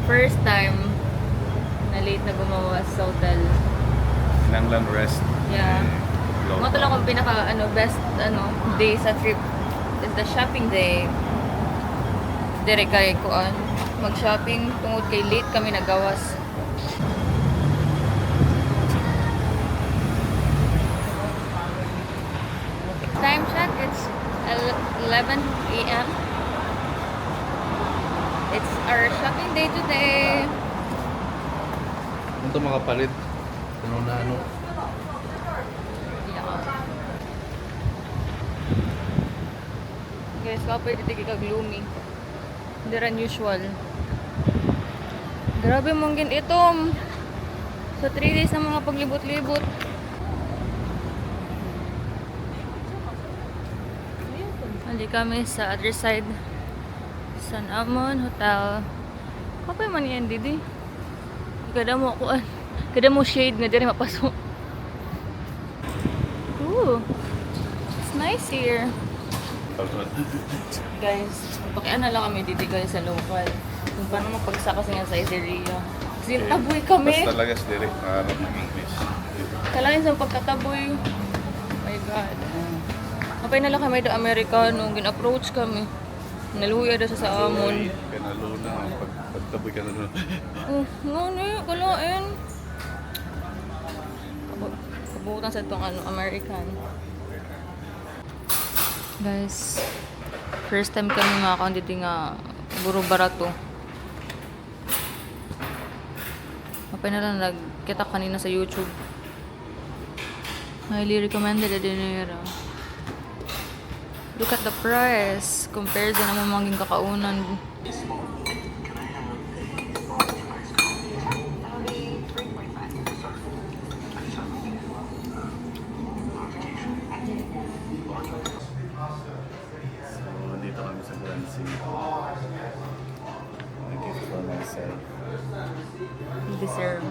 First time na late na gumawa sa hotel. Nanglan rest. Yeah. Low Mga talaga kung pinaka best day sa trip is the shopping day. Dire kay kuan mag-shopping tungod kay late kami nagawas. Time check, it's 11 a.m. It's our shopping day today. Ito makapalit. Ano na ano. Yeah. Guys, kapag dito ka gloomy. Hindi rin usual. Grabe mong itom. Sa 3 days na mga paglibot-libot. Hindi kami sa other side. San Amon Hotel. Kapay man yan, Didi. Kada mo kuan. Kada mo shade nga diri mapasok. Ooh. It's nice here. Guys, pakiana lang kami dito guys sa local. Kung paano mapagsaka nga sa Iseria. Kasi taboy kami. Basta talaga sa direct maharap ng English. Kalain sa pagkataboy. Oh my God. Kapay na lang kami do Amerikano. Gin-approach kami. Naluya daw sa Amon. Kanalo na. Pagtaboy ka na doon. Oh, ngani, kalain. Kabutan sa itong American. Guys, first time kami makakaon dito nga buro barato. Kapay na lang nagkita kanina sa YouTube. Highly recommended na dinero. Look at the price compared sa naman maging kakaunan. So, dito kami sa Grand City. A gift for myself. You deserve.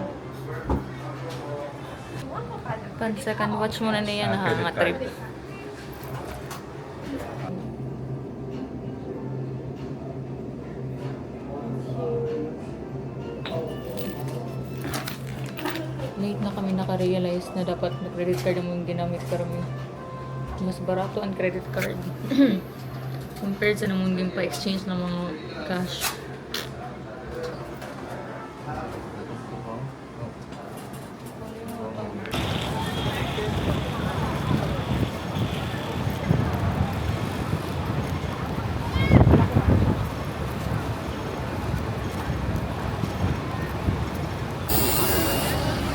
Second watch muna na yan ha, nga trip. Late na kami naka-realize na dapat na credit card mo yung ginamit kami. Mas barato ang credit card. Compared sa namang din pa-exchange ng mga cash.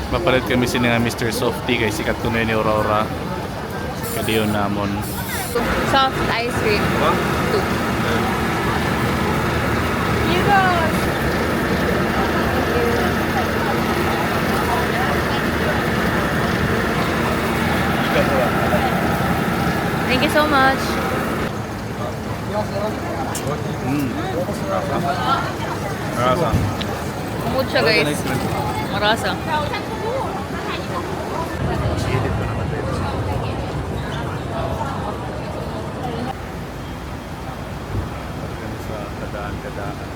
Mapalit kami sini nga Mr. Softy kay sikat ko na ni Aurora. Kadiyon namon. Soft ice cream. Huh? 2. You go! Thank you so much. Rasa. Kumod siya guys. Marasa. Edit ko naman dito. Sa kadaan-kadaan.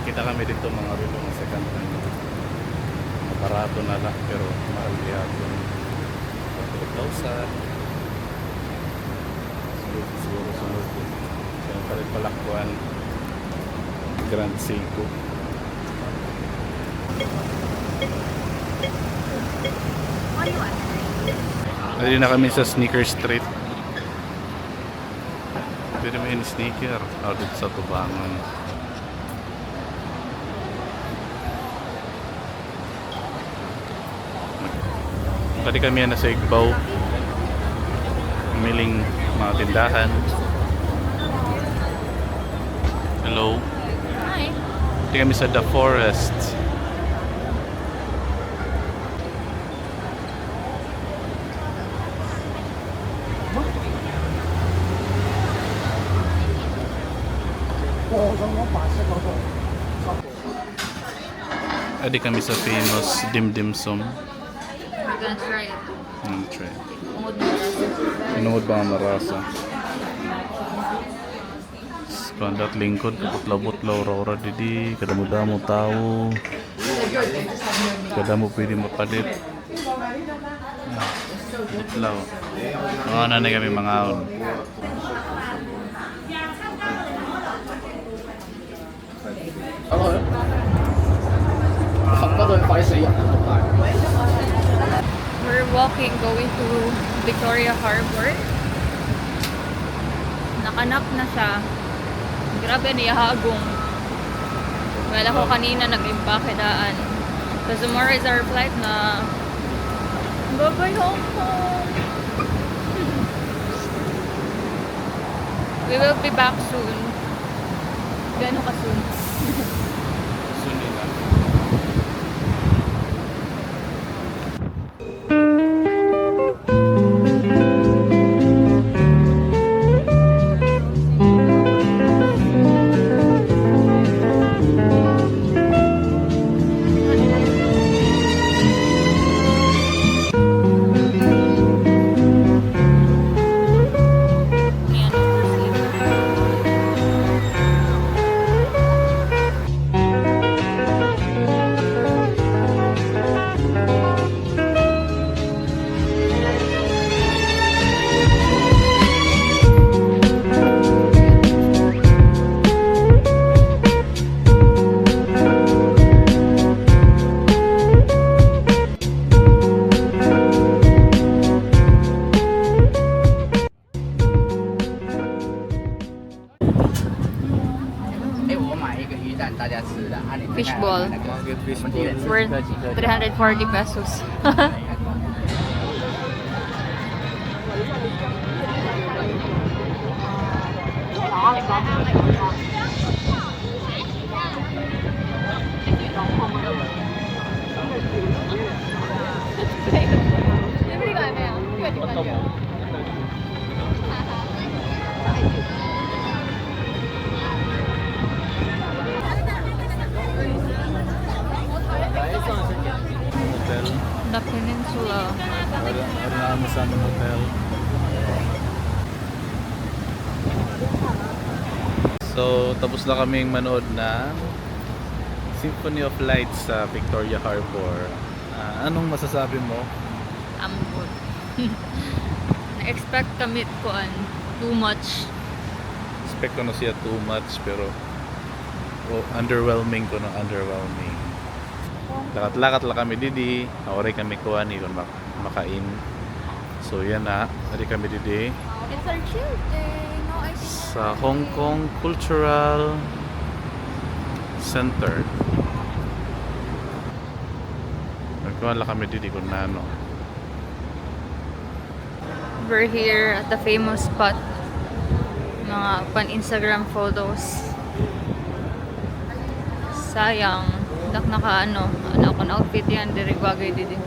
Kita kami dito mga rilo ng second hand. Barato na lang pero mahal yata. 1,000. Siguro sunod. Kaya palit palakbuan. Grand Seiko. Nandito na kami sa Sneaker Street. Pwede mo yung sneaker out sa Tubangan. Tadi kami na sa Igbaw. Miling mga tindahan. Hello. Hi. Tadi kami sa The Forest. Tadi kami sa famous Dim Dim Sum. We're gonna try it. Try. Kumod na. Inuod ba ang marasa? Kandat lingkod kaputlaw-putlaw raw didi kada mo tao. Kada mo pwede mapalit. Putlaw. Mga nanay kami mga on. We're walking going to Victoria Harbor. Nakanap na siya. Grabe niya hagong. Well, ako kanina nag-impake daan. Because tomorrow is our flight na bye-bye Hong Kong. We will be back soon. Gano'n ka soon? Sunin na. Fishball. Worth 340 pesos. Hotel. The Peninsula. Ada namin sa aming hotel. So, tapos na kaming manood na Symphony of Lights sa Victoria Harbor. Anong masasabi mo? Ambot. Na-expect kami kuan too much. Expect ko na siya too much pero underwhelming ko na underwhelming. Lakat-lakat lang kami didi. Aoray kami kuha ni kung makain. So yan na. Ari kami didi. It's our chill day. No, I think Sa Hong Kong Cultural Center. Nagkuha lang kami didi kung ano. we're here at the famous spot. Mga pan-Instagram photos. Sayang. Naka ano akong outfit yan. Direk bagay didi.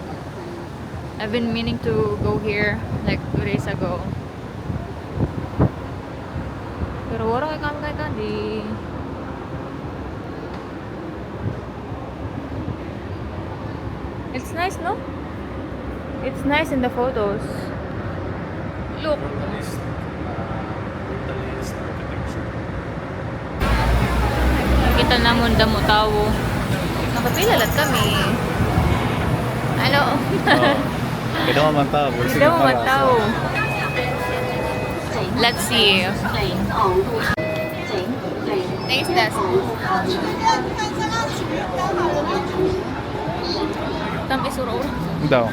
I've been meaning to go here like 2 days ago. Pero wala kay kami tadi. It's nice, no? It's nice in the photos. Look. Kita namon damo tawo. Nakapila lang kami. Ano? Kaya naman tao. Hindi mo mataw. Let's see. Taste test. Tamis uro. Daw.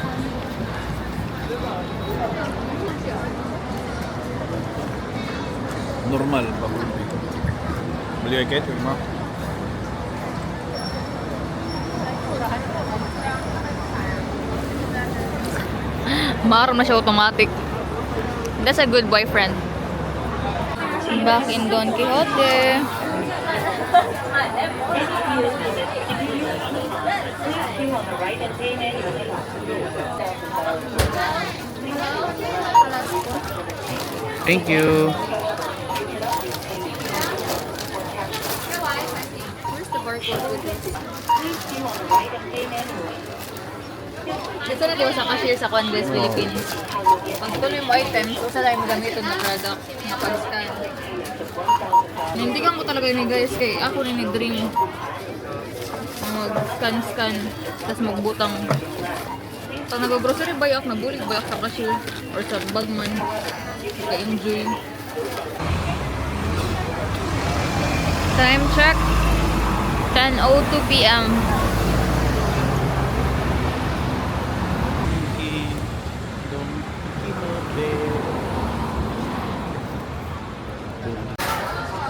Normal. Beli kayak itu mah. Maram na siya automatic. That's a good boyfriend. Back in Don Quixote. Thank you. Where's the barcode with this? Dito na diba sa cashier sa Condes, Philippines. Pag tuloy mo items, usa tayo magamiton na product na pag-scan. Naintigan ko talaga yun guys kay ako rin dream mag-scan-scan tapos magbutang. Pag nag-grocery buy ako, nabulig buy ako sa cashier or sa bagman. Ka-enjoy. Time check. 10:02 p.m.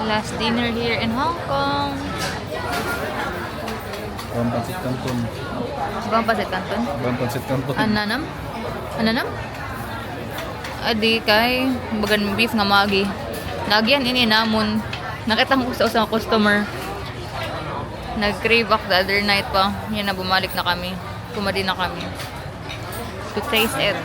Last dinner here in Hong Kong. Bang Pansit Canton. Bang Pansit Canton? Bang Pansit Canton. Ananam? Ananam? Adi kay bagan beef nga magi. Nagyan ini namon. Nakita ko sa usang customer. Nag-crave ako the other night pa. Yan na bumalik na kami. Kumadi na kami. To taste it.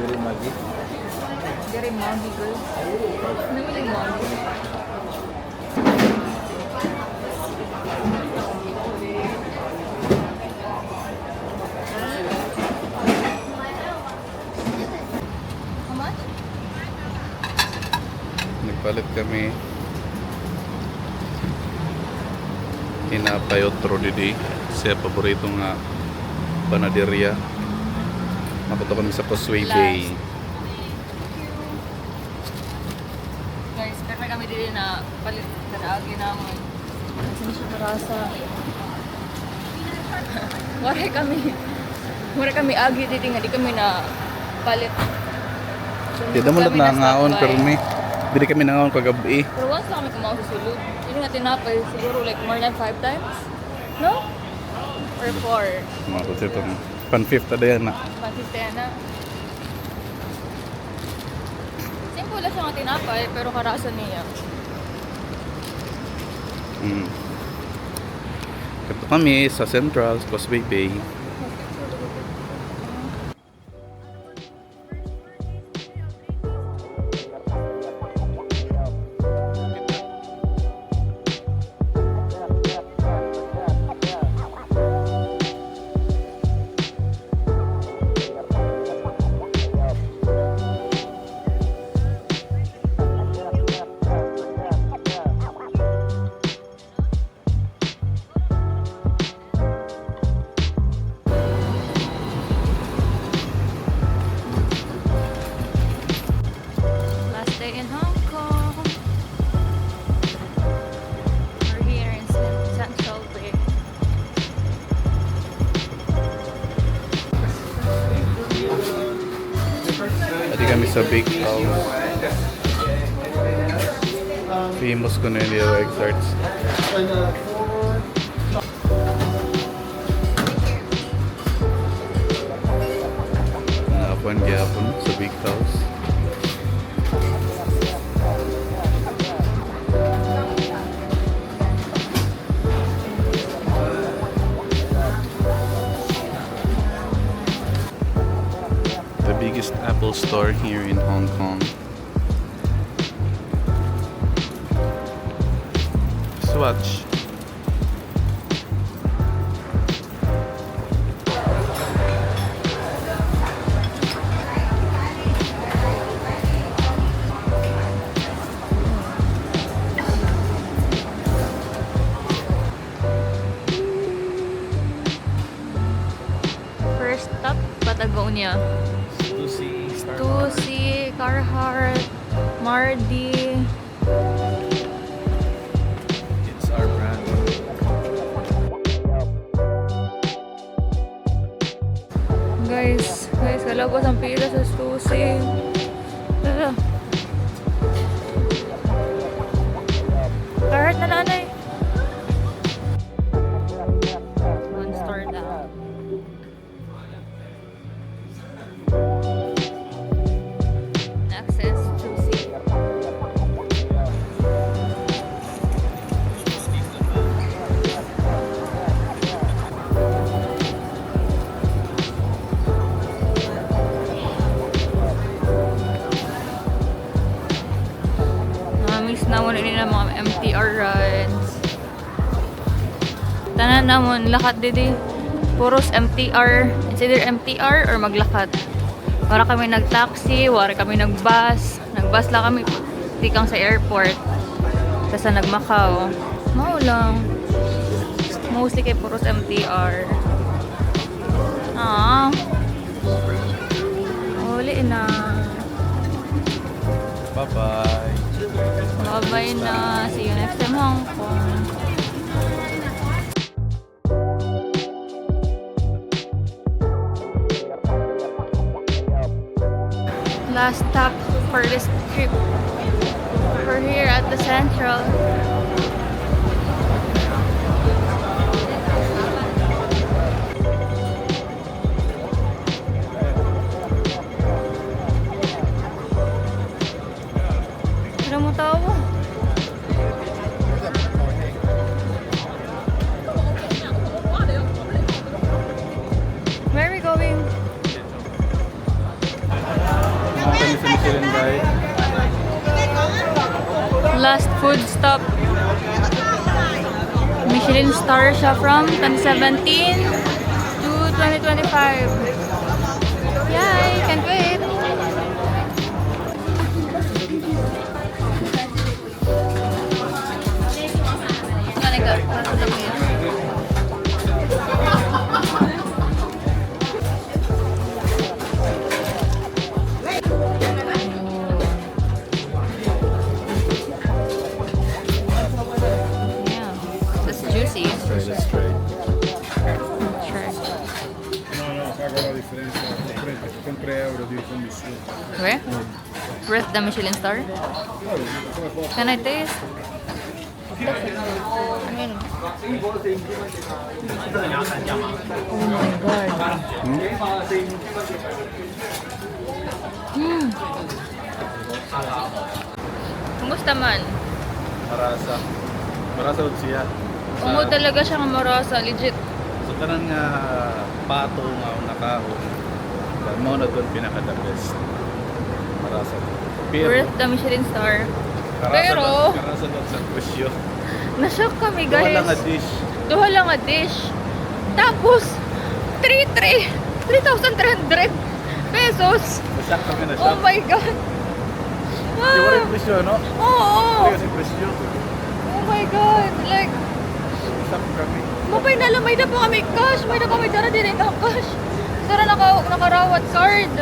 Very magi. Very magi girl. Namiling magi. How much? Nagpalit kami. Tinapay otro didi. Siya paborito nga panaderia. Mapunta kami sa Causeway Bay. Guys, pero kami din na palit na naagi naman. Kasi na siya karasa. Wala kami agi dito nga, di kami na palit. So, Di mo lang nangaon pero may dili kami nangaon kagabi. Pero once lang kami kumaon sa sulod. Yun nga tinapay, siguro like more than 5 times? No? Or 4? Mga kasi itong pan-fifth na yan na. 150 na. Simple lang siya nga tinapay, pero karasa niya. Ito kami sa Central, Causeway Bay. Last day in Hong Kong. We're here in Central Bay. Pati kami sa Big House. Famous ko na yung Little Egg Tarts. Nakapuan gyapon sa Big House. The biggest Apple store here in Hong Kong. Swatch. First stop, Patagonia. Stussy, Carhartt, Mardi. It's our brand. Guys, kalabas ang pila sa Stussy. Tara. Carhartt na nanay. One store down. Access Stussy. Ganahan namon lakad didi. Puros MTR. It's either MTR or maglakad. Wala kami nag-taxi, wala kami nag-bus. Nag-bus lang kami tikang sa airport. Tapos nag-Macau. Mao lang. Mostly kay puros MTR. Uli na. Bye-bye. Bye-bye na. See you next time, Hong Kong. Last stop for this trip. We're here at the Central. Ano mo tawo? Where are we going? Mga kami sa Michelin Guide. Last food stop. Michelin star siya from 2017 to 2025. Yay! Can't wait! Yeah, that's juicy. Let's try. Try. No, pago la differenza. Con 3 euro di commissione. Where? Worth the Michelin star? Can I taste? I mean, oh my god. Kumusta man? Marasa. Marasa ud siya. Umo talaga siya nga marasa, legit. So tanan nga pato nga nakahon. Mo na doon pinaka-the best. Marasa. Worth the Michelin star. Pero, karasa doon sa presyo. na-shock kami Wala guys. nga dish. Duha lang nga dish. Tapos, 3,300 pesos. Nasyak kami na Oh my god. Di wala yung presyo, no? Oo. Wala kasi presyo. Oh my god. Like, Nasyak kami. mapay na lang, may na po kami cash. May na kami dara din nga cash. Sara nakarawat card.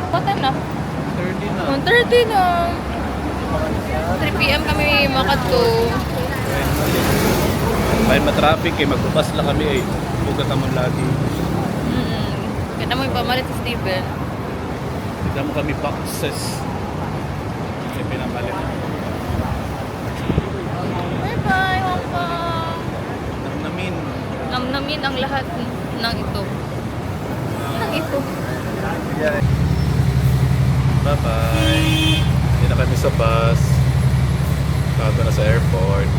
Patan na. 30 na. 1:30 na. 3 p.m. kami makadto. May matraffic eh, magbukas lang kami eh. Buka tamang lagi. Kaya mo yung pamalit si Steven. Tignan mo kami boxes. May pinamalit. Bye-bye, Hong Kong. Namin. Namnamin ang lahat ng ito. Ng ito. Bye-bye. Hindi na kami sa bus. Kado na sa airport.